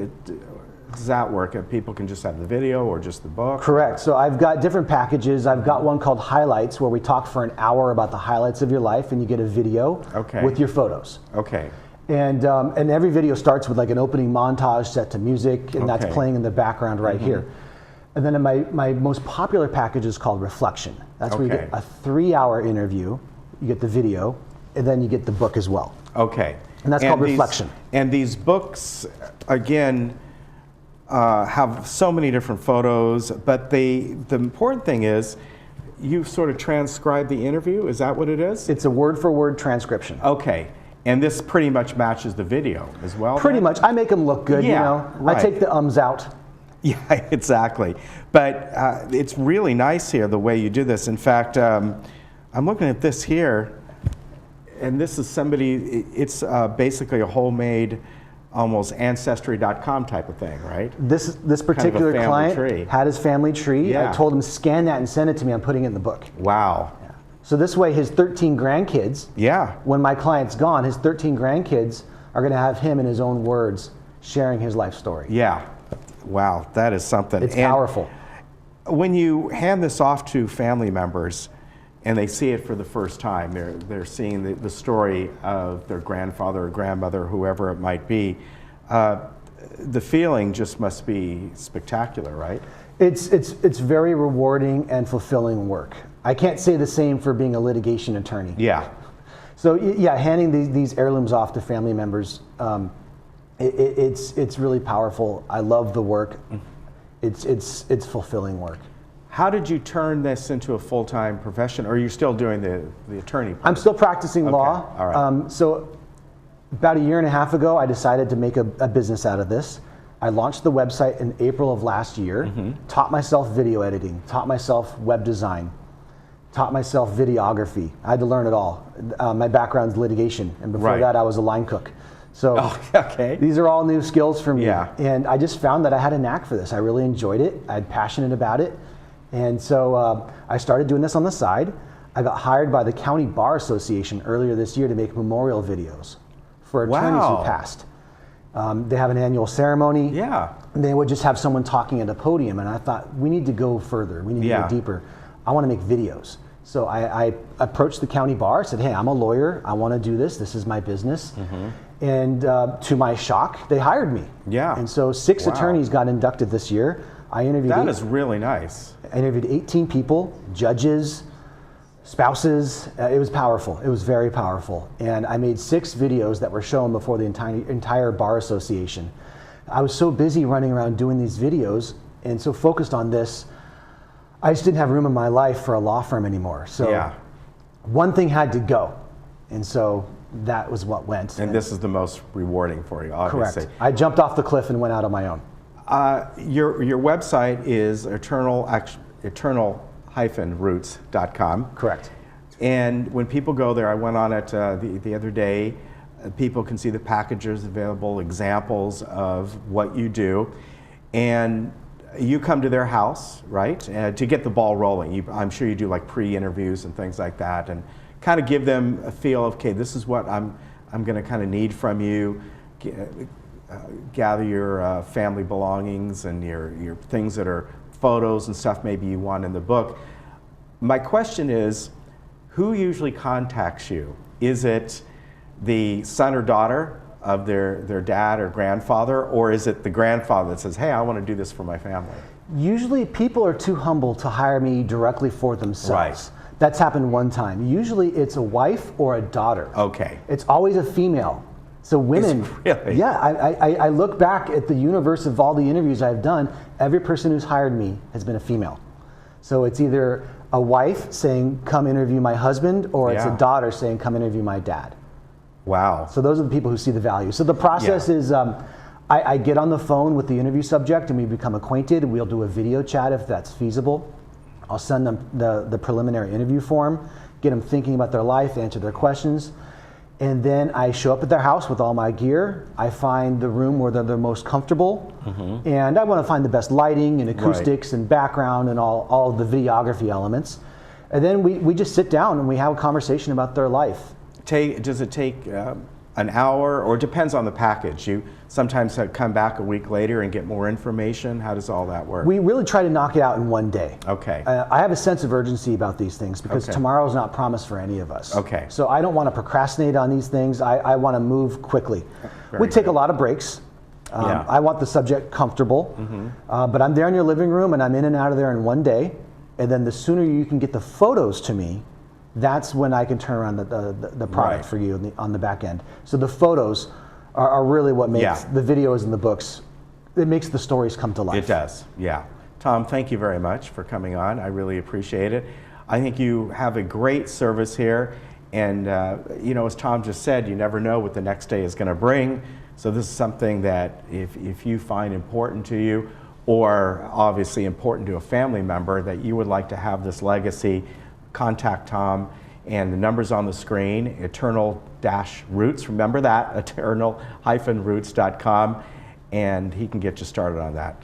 that work? If people can just have the video or just the book? Correct. So I've got different packages. I've got one called Highlights, where we talk for an hour about the highlights of your life, and you get a video with your photos. Okay. And every video starts with like an opening montage set to music, and that's playing in the background right here. And then my most popular package is called Reflection. That's where you Okay. get a 3-hour interview, you get the video, and then you get the book as well. Okay. And that's called Reflection. And these books, again, have so many different photos, but the important thing is you sort of transcribe the interview. Is that what it is? It's a word-for-word transcription. Okay. And this pretty much matches the video as well? Pretty then? much. I make them look good, Yeah, you know. right. I take the ums out. Yeah, exactly. But it's really nice here the way you do this. In fact, I'm looking at this here, and this is somebody, it's basically a homemade, almost ancestry.com type of thing, right? This particular family client tree. had his family tree. Yeah. I told him, scan that and send it to me. I'm putting it in the book. Wow. So this way, his 13 grandkids, Yeah. when my client's gone, his 13 grandkids are going to have him in his own words sharing his life story. Yeah. Wow, that is something. It's And powerful. when you hand this off to family members and they see it for the first time, they're seeing the story of their grandfather or grandmother, whoever it might be, the feeling just must be spectacular, right? It's very rewarding and fulfilling work. I can't say the same for being a litigation attorney. Yeah. So yeah, handing these heirlooms off to family members, it's really powerful. I love the work. It's fulfilling work. How did you turn this into a full-time profession, or are you still doing the attorney part? I'm still practicing law. All right. So about 1.5 years ago, I decided to make a business out of this. I launched the website in April of last year, taught myself video editing, taught myself web design, taught myself videography. I had to learn it all. My background's litigation, and before Right. that I was a line cook. So okay. these are all new skills for me. Yeah. And I just found that I had a knack for this. I really enjoyed it. I'm passionate about it. And so I started doing this on the side. I got hired by the County Bar Association earlier this year to make memorial videos for attorneys Wow. who passed. They have an annual ceremony. Yeah. And they would just have someone talking at a podium, and I thought, we need to go further. We need to Yeah. go deeper. I want to make videos. So I approached the county bar, said, hey, I'm a lawyer. I want to do this. This is my business. And to my shock, they hired me. Yeah. And so 6 Wow. attorneys got inducted this year. I interviewed That is really nice. I interviewed 18 people, judges, spouses. It was powerful. It was very powerful. And I made 6 videos that were shown before the entire bar association. I was so busy running around doing these videos and so focused on this, I just didn't have room in my life for a law firm anymore. So Yeah. one thing had to go. And so that was what went. And this is the most rewarding for you, obviously. Correct. I jumped off the cliff and went out on my own. Your website is eternal-roots.com. Correct. And when people go there, I went on it the other day, people can see the packages available, examples of what you do. And you come to their house, right, to get the ball rolling. I'm sure you do like pre-interviews and things like that, and kind of give them a feel of, okay, this is what I'm going to kind of need from you. Gather your family belongings and your things that are photos and stuff maybe you want in the book. My question is, who usually contacts you? Is it the son or daughter of their dad or grandfather, or is it the grandfather that says, hey, I want to do this for my family? Usually people are too humble to hire me directly for themselves. Right. That's happened one time. Usually it's a wife or a daughter. Okay. It's always a female. So women, Really? yeah, I look back at the universe of all the interviews I've done, every person who's hired me has been a female. So it's either a wife saying, come interview my husband, or it's Yeah. a daughter saying, come interview my dad. Wow. So those are the people who see the value. So the process is, I get on the phone with the interview subject and we become acquainted. We'll do a video chat if that's feasible. I'll send them the preliminary interview form, get them thinking about their life, answer their questions. And then I show up at their house with all my gear. I find the room where they're the most comfortable. And I want to find the best lighting and acoustics and background and all the videography elements. And then we just sit down and we have a conversation about their life. Does it take an hour, or it depends on the package? You sometimes come back a week later and get more information. How does all that work? We really try to knock it out in one day. Okay. I have a sense of urgency about these things because Okay. tomorrow's not promised for any of us. Okay. So I don't want to procrastinate on these things. I want to move quickly. Very We take good. a lot of breaks. Yeah. I want the subject comfortable, but I'm there in your living room and I'm in and out of there in one day. And then the sooner you can get the photos to me, that's when I can turn around the product for you on the back end. So the photos are really what makes the videos and the books, it makes the stories come to life. It does, yeah. Tom, thank you very much for coming on. I really appreciate it. I think you have a great service here. And you know, as Tom just said, you never know what the next day is going to bring. So this is something that if you find important to you, or obviously important to a family member, that you would like to have this legacy, contact Tom. And the number's on the screen, eternal-roots, remember that, eternal-roots.com, and he can get you started on that.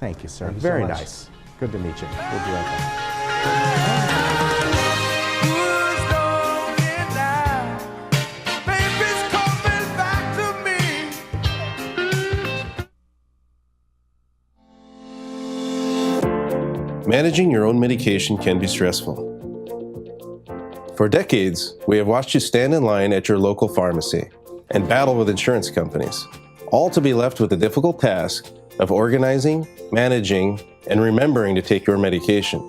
Thank you, sir. Thank you so Very much. nice. Good to meet you. We'll be right back. Managing your own medication can be stressful. For decades, we have watched you stand in line at your local pharmacy and battle with insurance companies, all to be left with the difficult task of organizing, managing, and remembering to take your medication.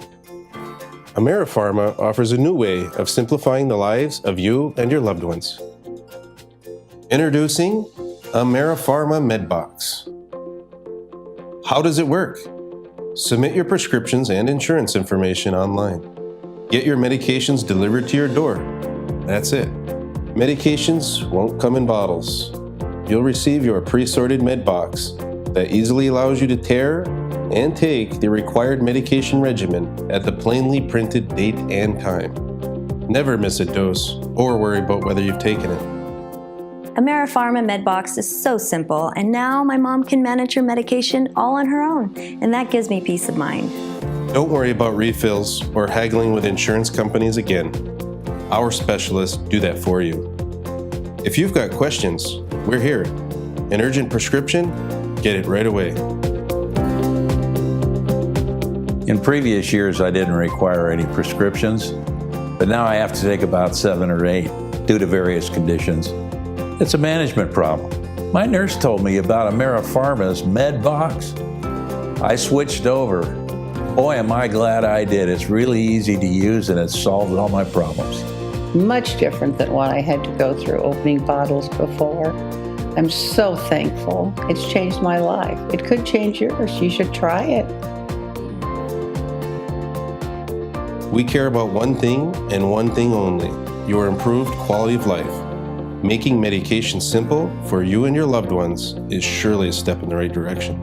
AmeriPharma offers a new way of simplifying the lives of you and your loved ones. Introducing AmeriPharma MedBox. How does it work? Submit your prescriptions and insurance information online. Get your medications delivered to your door. That's it. Medications won't come in bottles. You'll receive your pre-sorted med box that easily allows you to tear and take the required medication regimen at the plainly printed date and time. Never miss a dose or worry about whether you've taken it. AmeriPharma MedBox is so simple, and now my mom can manage her medication all on her own, and that gives me peace of mind. Don't worry about refills or haggling with insurance companies again. Our specialists do that for you. If you've got questions, we're here. An urgent prescription? Get it right away. In previous years, I didn't require any prescriptions, but now I have to take about 7 or 8 due to various conditions. It's a management problem. My nurse told me about AmeriPharma's MedBox. I switched over. Boy, am I glad I did. It's really easy to use and it solved all my problems. Much different than what I had to go through opening bottles before. I'm so thankful. It's changed my life. It could change yours. You should try it. We care about one thing and one thing only, your improved quality of life. Making medication simple for you and your loved ones is surely a step in the right direction.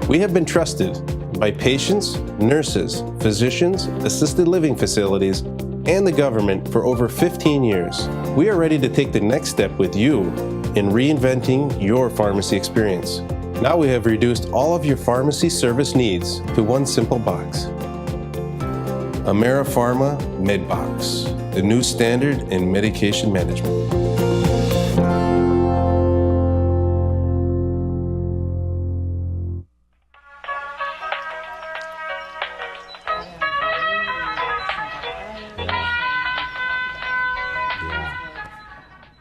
We have been trusted by patients, nurses, physicians, assisted living facilities, and the government for over 15 years. We are ready to take the next step with you in reinventing your pharmacy experience. Now we have reduced all of your pharmacy service needs to one simple box. AmeriPharma MedBox, the new standard in medication management.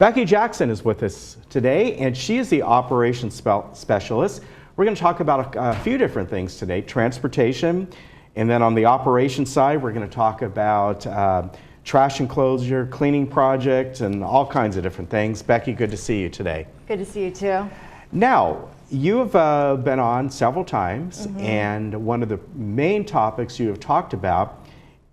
Becky Jackson is with us today, and she is the operations specialist. We're going to talk about a few different things today: transportation, and then on the operations side, we're going to talk about trash enclosure, cleaning project, and all kinds of different things. Becky, good to see you today. Good to see you too. Now, you have been on several times, and one of the main topics you have talked about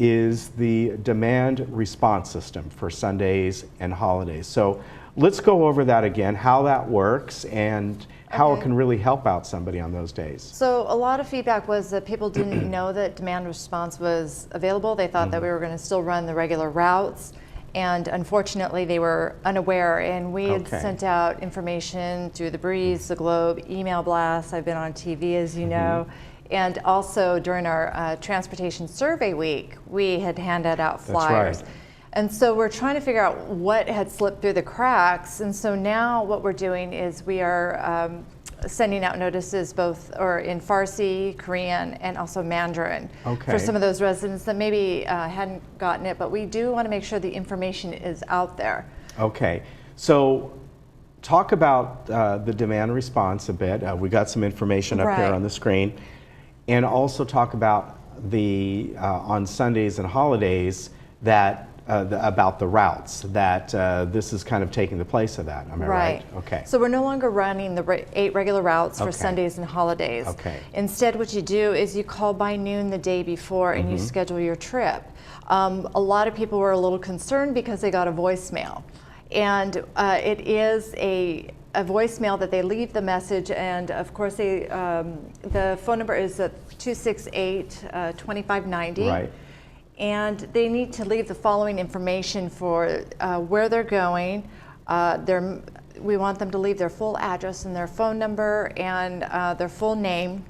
is the demand response system for Sundays and holidays. So let's go over that again, how that works and how it can really help out somebody on those days. So a lot of feedback was that people didn't know that demand response was available. They thought that we were going to still run the regular routes, and unfortunately they were unaware, and we had sent out information through the Breeze, the Globe, email blasts. I've been on TV, as you know. And also during our transportation survey week, we had handed out flyers. That's right. And so we're trying to figure out what had slipped through the cracks. And so now what we're doing is we are sending out notices both in Farsi, Korean, and also Mandarin for some of those residents that maybe hadn't gotten it. But we do want to make sure the information is out there. Okay. So talk about the demand response a bit. We got some information up here on the screen. And also talk about the, on Sundays and holidays, that about the routes, that this is kind of taking the place of that. Am I right? Okay. So we're no longer running the 8 regular routes for Sundays and holidays. Okay. Instead, what you do is you call by noon the day before and you schedule your trip. A lot of people were a little concerned because they got a voicemail. And it is a voicemail that they leave the message, and of course they, the phone number is 268-2590. Right. And they need to leave the following information for where they're going. We want them to leave their full address and their phone number and their full name.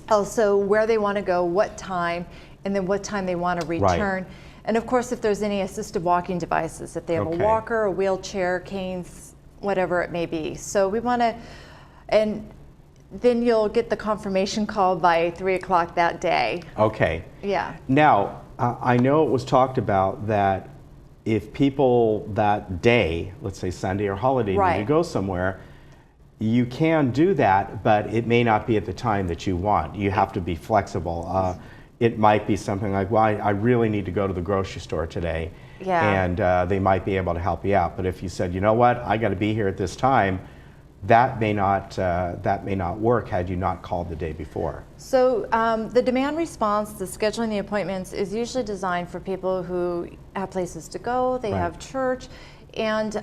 Also where they want to go, what time, and then what time they want to return. And of course, if there's any assisted walking devices, if they have a walker, a wheelchair, canes, whatever it may be. So we want to, and then you'll get the confirmation call by 3 o'clock that day. Okay. Yeah. Now, I know it was talked about that if people that day, let's say Sunday or holiday, need to go somewhere, you can do that, but it may not be at the time that you want. You have to be flexible. It might be something like, well, I really need to go to the grocery store today, and they might be able to help you out. But if you said, you know what, I got to be here at this time, that may not work had you not called the day before. So the demand response, the scheduling the appointments, is usually designed for people who have places to go, they have church, and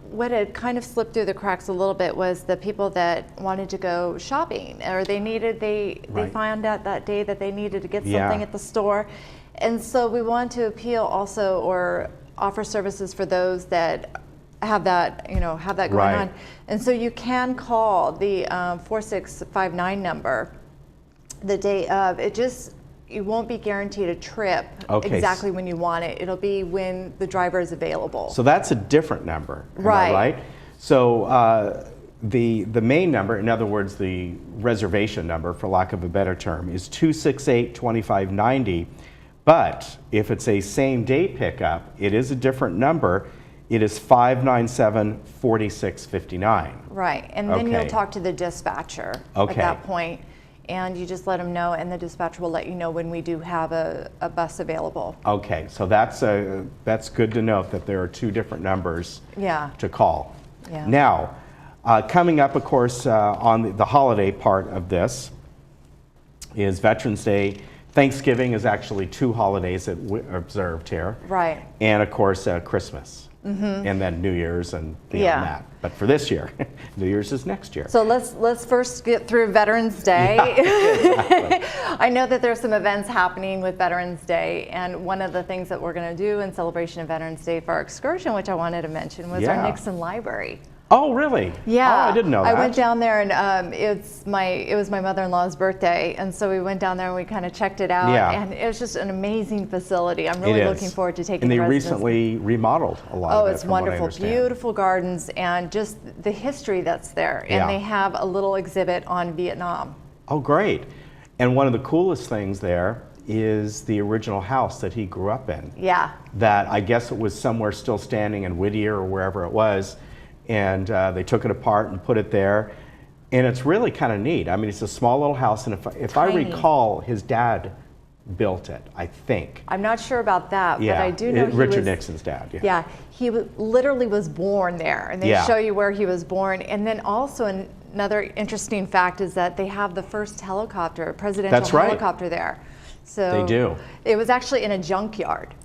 what had kind of slipped through the cracks a little bit was the people that wanted to go shopping, or they found out that day that they needed to get something at the store. And so we want to appeal also, or offer services for those that have that, have that going on. And so you can call the 4659 number the day of. You won't be guaranteed a trip exactly when you want it. It'll be when the driver is available. So that's a different number, am I right? So the main number, in other words, the reservation number, for lack of a better term, is 268-2590. But if it's a same day pickup, it is a different number. It is 597-4659. Right, and then you'll talk to the dispatcher at that point, and you just let them know, and the dispatcher will let you know when we do have a bus available. Okay, so that's good to note that there are 2 different numbers to call. Now, coming up, of course, on the holiday part of this is Veterans Day. Thanksgiving is actually 2 holidays that we observed here. Right. And of course, Christmas. And then New Year's and beyond that. But for this year, New Year's is next year. So let's first get through Veterans Day. Exactly. I know that there's some events happening with Veterans Day, and one of the things that we're going to do in celebration of Veterans Day for our excursion, which I wanted to mention, was our Nixon Library. Oh, really? Yeah. Oh, I didn't know that. I went down there, and it was my mother-in-law's birthday, and so we went down there and we kind of checked it out, and it was just an amazing facility. I'm really looking forward to taking. And they residents. recently remodeled a lot. Oh, of it, it's wonderful, beautiful gardens, and just the history that's there. And they have a little exhibit on Vietnam. Oh, great! And one of the coolest things there is the original house that he grew up in. Yeah. That I guess it was somewhere still standing in Whittier or wherever it was. And they took it apart and put it there. And it's really kind of neat. I mean, it's a small little house, and if I recall, his dad built it, I think. I'm not sure about that, but I do know Richard Nixon's dad. Yeah, he literally was born there, and they show you where he was born. And then also another interesting fact is that they have the first helicopter, presidential helicopter there. So they do. It was actually in a junkyard.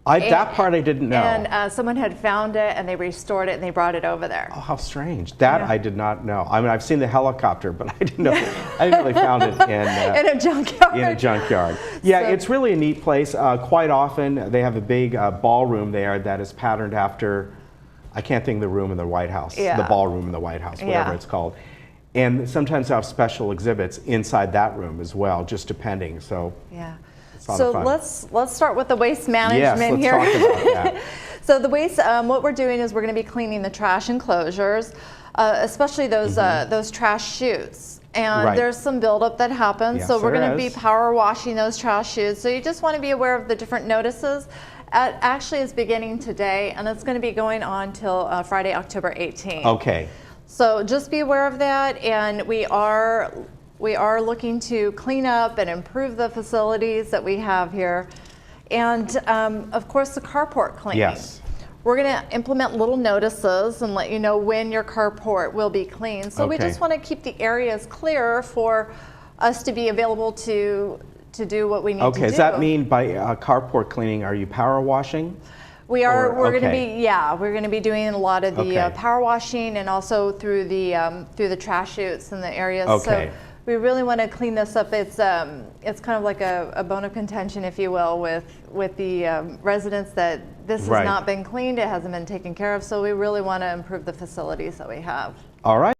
That part I didn't know. And someone had found it, and they restored it, and they brought it over there. Oh, how strange! That I did not know. I mean, I've seen the helicopter, but I didn't know. I didn't really found it in a junkyard. In a junkyard. Yeah, it's really a neat place. Quite often, they have a big ballroom there that is patterned after. I can't think of the room in the White House. The ballroom in the White House, whatever it's called. And sometimes they have special exhibits inside that room as well, just depending. So. Yeah. So let's start with the waste management here. Yes, let's talk about that. So the waste, what we're doing is we're going to be cleaning the trash enclosures, especially those trash chutes. And there's some buildup that happens, so we're going to be power washing those trash chutes. So you just want to be aware of the different notices. Actually, it's beginning today, and it's going to be going on till Friday, October 18th. Okay. So just be aware of that, and we are looking to clean up and improve the facilities that we have here, and of course the carport cleaning. Yes. We're going to implement little notices and let you know when your carport will be clean. So we just want to keep the areas clear for us to be available to do what we need to do. Okay, does that mean by carport cleaning, are you power washing? We are. We're going to okay. be. Yeah, we're going to be doing a lot of the power washing and also through the trash chutes in the areas. Okay. So we really want to clean this up. It's kind of like a bone of contention, if you will, with the residents that this has not been cleaned. It hasn't been taken care of. So we really want to improve the facilities that we have. All right.